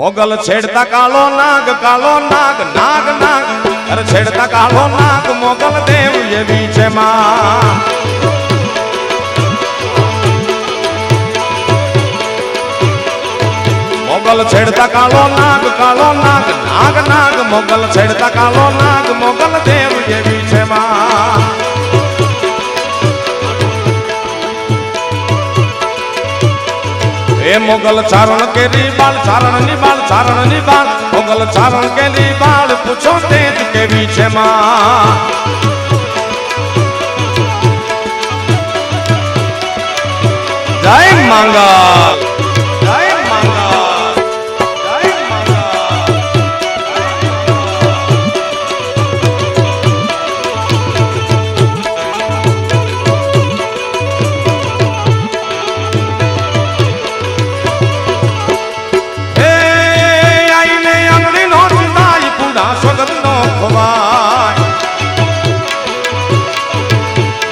मोगल छेड़ता कालो नाग नाग नाग अरे छेड़ता कालो नाग मोगल देव ये बीचे मां मोगल छेड़ता कालो नाग नाग नाग मोगल छेड़ता कालो नाग मोगल देव ये बीचे मां ए मोगल चारण के बाल चारण निबाल मोगल चारण के बाल पूछो तेज के पीछे मां जय मंगल जय मंगल जय मंगल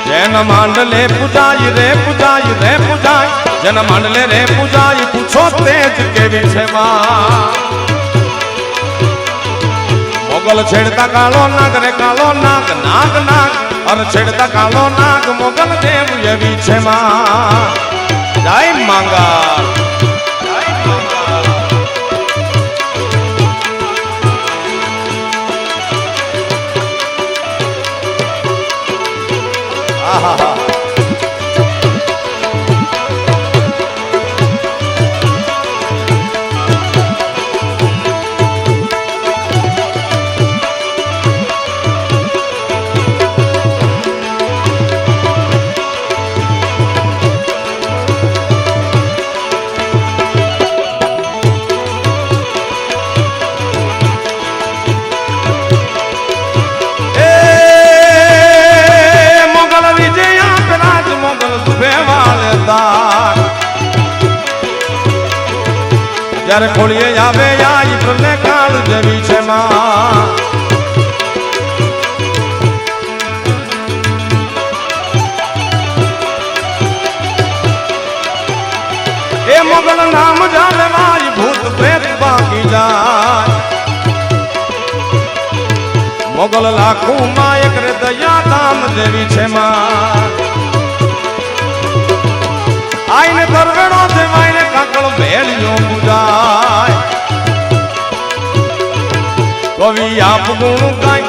जन मांडले पुजाई रे जन मांडले रे पुजाई पूछो तेज के पीछे मां मोगल छेड़ता कालो नाग रे कालो नाग नाग नाग और छेड़ता कालो नाग मोगल देव ये पीछे मां जय मंगल जय मंगल आहा जर खोलिए जावे आई प्रलय काल देवी छे मां ए मोगल नाम जाने वाली भूत प्रेत बाकी जाए मोगल लाखों मायक रे दया दाम देवी छे मां आईने दरवेणो देवाईने काकल भेलियो बुझाय कवि आप गुण गाय